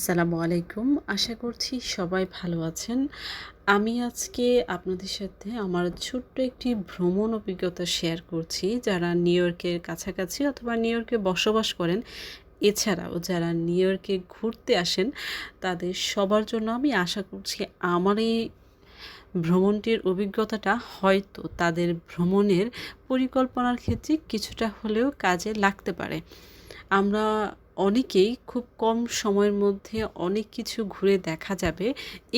আসসালামু আলাইকুম। আশা করছি সবাই ভালো আছেন। আমি আজকে আপনাদের সাথে আমার ছোট্ট একটি ভ্রমণ অভিজ্ঞতা শেয়ার করছি। যারা নিউ ইয়র্কের কাছাকাছি অথবা নিউ ইয়র্কে বসবাস করেন, এছাড়াও যারা নিউ ইয়র্কে ঘুরতে আসেন, তাদের সবার জন্য আমি আশা করছি আমার এই ভ্রমণটির অভিজ্ঞতাটা হয়তো তাদের ভ্রমণের পরিকল্পনার ক্ষেত্রে কিছুটা হলেও কাজে লাগতে পারে। আমরা অনেকেই খুব কম সময়ের মধ্যে অনেক কিছু ঘুরে দেখা যাবে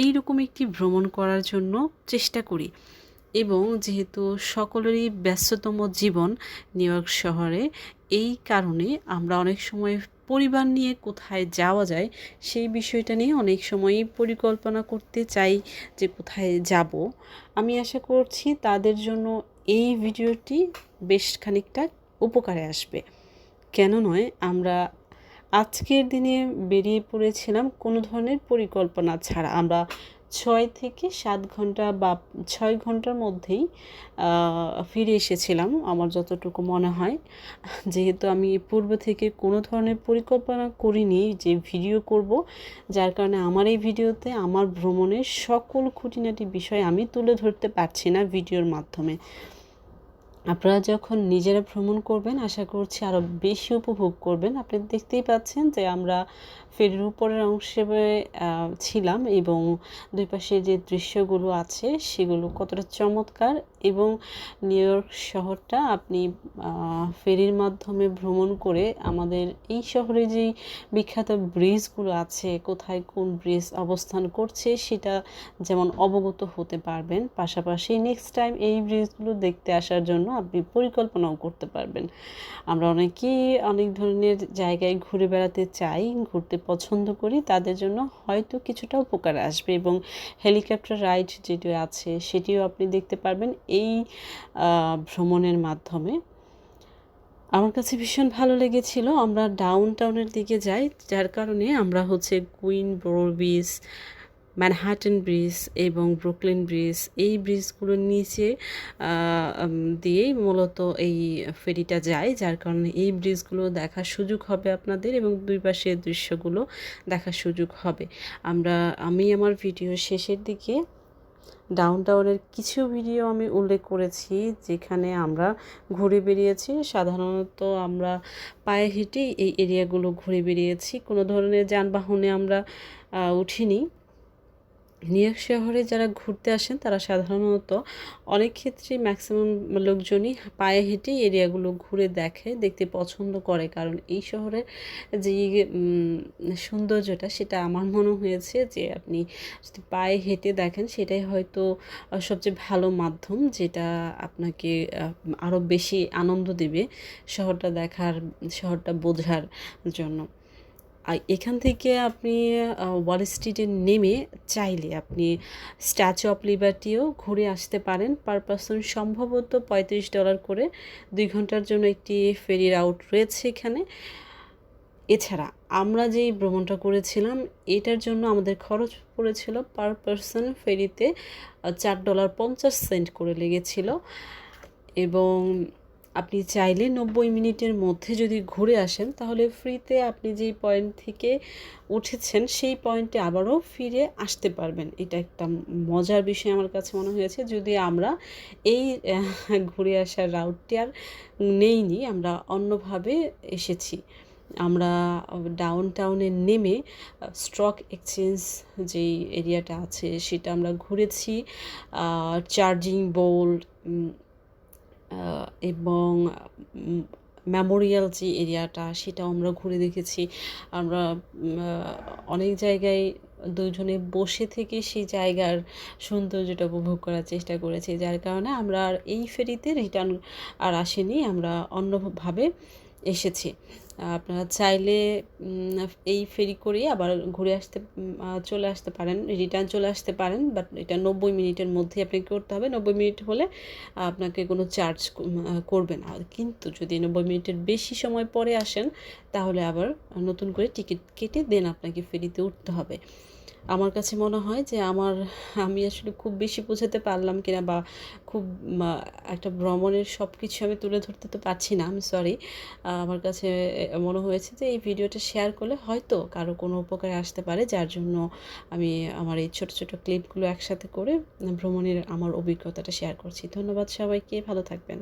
এইরকম একটি ভ্রমণ করার জন্য চেষ্টা করি, এবং যেহেতু সকলেরই ব্যস্ততম জীবন নিউ ইয়র্ক শহরে, এই কারণে আমরা অনেক সময় পরিবার নিয়ে কোথায় যাওয়া যায় সেই বিষয়টা নিয়ে অনেক সময়ই পরিকল্পনা করতে চাই যে কোথায় যাব। আমি আশা করছি তাদের জন্য এই ভিডিওটি বেশ খানিকটা উপকারে আসবে। কেন নয়, আমরা আজকের দিনে বেরিয়ে পড়েছিলাম কোনো ধরনের পরিকল্পনা ছাড়া। আমরা ৬ থেকে ৭ ঘন্টা বা ৬ ঘন্টার মধ্যেই ফিরে এসেছিলাম আমার যতটুকু মনে হয়। যেহেতু আমি পূর্ব থেকে কোনো ধরনের পরিকল্পনা করিনি যে ভিডিও করব, যার কারণে আমার এই ভিডিওতে আমার ভ্রমণের সকল খুঁটিনাটি বিষয় আমি তুলে ধরতে পারছি না ভিডিওর মাধ্যমে। আপনারা যখন নিজেরা ভ্রমণ করবেন আশা করছি আরও বেশি উপভোগ করবেন। আপনি দেখতেই পাচ্ছেন যে আমরা ফেরির উপরের অংশে ছিলাম, এবং দুই পাশে যে দৃশ্যগুলো আছে সেগুলো কতটা চমৎকার। এবং নিউ ইয়র্ক শহরটা আপনি ফেরির মাধ্যমে ভ্রমণ করে আমাদের এই শহরে যেই বিখ্যাত ব্রিজগুলো আছে, কোথায় কোন ব্রিজ অবস্থান করছে সেটা যেমন অবগত হতে পারবেন, পাশাপাশি নেক্সট টাইম এই ব্রিজগুলো দেখতে আসার জন্য আপনি পরিকল্পনাও করতে পারবেন। আমরা অনেকেই অনেক ধরনের জায়গায় ঘুরে বেড়াতে চাই, ঘুরতে পছন্দ করি, তাদের জন্য হয়তো কিছুটা উপকার আসবে। এবং হেলিকপ্টার রাইড যেটি আছে সেটিও আপনি দেখতে পারবেন এই ভ্রমণের মাধ্যমে। আমার কাছে ভীষণ ভালো লেগেছিল। আমরা ডাউন টাউনের দিকে যাই, যার কারণে আমরা কুইন বোরো ব্রিজ, ম্যানহাটন ব্রিজ এবং ব্রুকলিন ব্রিজ, এই ব্রিজগুলোর নিচে দিয়েই মূলত এই ফেরিটা যায়, যার কারণে এই ব্রিজগুলো দেখার সুযোগ হবে আপনাদের, এবং দুই পাশের দৃশ্যগুলো দেখার সুযোগ হবে। আমি আমার ভিডিও শেষের দিকে ডাউনটাউনের কিছু ভিডিও আমি উল্লেখ করেছি যেখানে আমরা ঘুরে বেরিয়েছি। সাধারণত আমরা পায়ে হেঁটেই এই এরিয়াগুলো ঘুরে বেরিয়েছি, কোনো ধরনের যানবাহনে আমরা উঠিনি। নিউ ইয়র্ক শহরে যারা ঘুরতে আসেন তারা সাধারণত অনেক ক্ষেত্রেই ম্যাক্সিমাম লোকজনই পায়ে হেঁটেই এরিয়াগুলো ঘুরে দেখতে পছন্দ করে, কারণ এই শহরের যে সৌন্দর্যটা সেটা আমার মনে হয়েছে যে আপনি যদি পায়ে হেঁটে দেখেন সেটাই হয়তো সবচেয়ে ভালো মাধ্যম, যেটা আপনাকে আরও বেশি আনন্দ দেবে শহরটা দেখার, শহরটা বোঝার জন্য। এখান থেকে আপনি ওয়াল স্ট্রিটে নেমে চাইলে আপনি স্ট্যাচু অফ লিবার্টিও ঘুরে আসতে পারেন। পার পারসন সম্ভবত $35 করে 2 ঘন্টার জন্য একটি ফেরি রাউট রয়েছে এখানে। এছাড়া আমরা যেই ভ্রমণটা করেছিলাম এটার জন্য আমাদের খরচ পড়েছিল পার পারসন ফেরিতে $4.50 করে লেগেছিল। এবং আপনি চাইলে 90 মিনিটের মধ্যে যদি ঘুরে আসেন তাহলে ফ্রিতে আপনি যেই পয়েন্ট থেকে উঠেছেন সেই পয়েন্টে আবারও ফিরে আসতে পারবেন। এটা একটা মজার বিষয় আমার কাছে মনে হয়েছে। যদি আমরা এই ঘুরে আসার রাউটটি আর নেইনি, আমরা অন্যভাবে এসেছি। আমরা ডাউন টাউনে নেমে স্টক এক্সচেঞ্জ যেই এরিয়াটা আছে সেটা আমরা ঘুরেছি, চার্জিং বোর্ড এবং মেমোরিয়াল যে এরিয়াটা সেটাও আমরা ঘুরে দেখেছি। আমরা অনেক জায়গায় দুজনে বসে থেকে সেই জায়গার সৌন্দর্যটা উপভোগ করার চেষ্টা করেছি, যার কারণে আমরা আর এই ফেরিতে রিটার্ন আর আসেনি, আমরা অন্যভাবে এসেছি। আপনারা চাইলে এই ফেরি করেই আবার ঘুরে আসতে চলে আসতে পারেন, রিটার্ন চলে আসতে পারেন, বাট এটা 90 মিনিটের মধ্যে আপনাকে করতে হবে। 90 মিনিট হলে আপনাকে কোনো চার্জ করবে না। কিন্তু যদি 90 মিনিটের বেশি সময় পরে আসেন তাহলে আবার নতুন করে টিকিট কেটে দেন আপনাকে ফেরিতে উঠতে হবে। আমার কাছে মনে হয় যে আমি আসলে খুব বেশি বোঝাতে পারলাম কিনা, বা খুব একটা ভ্রমণের সব কিছু আমি তুলে ধরতে তো পারছি না, আমি সরি। আমার কাছে মনে হয়েছে যে এই ভিডিওটা শেয়ার করলে হয়তো কারো কোনো উপকারে আসতে পারে, যার জন্য আমি আমার এই ছোট ছোট ক্লিপগুলো একসাথে করে ভ্রমণের আমার অভিজ্ঞতাটা শেয়ার করছি। ধন্যবাদ সবাইকে, ভালো থাকবেন।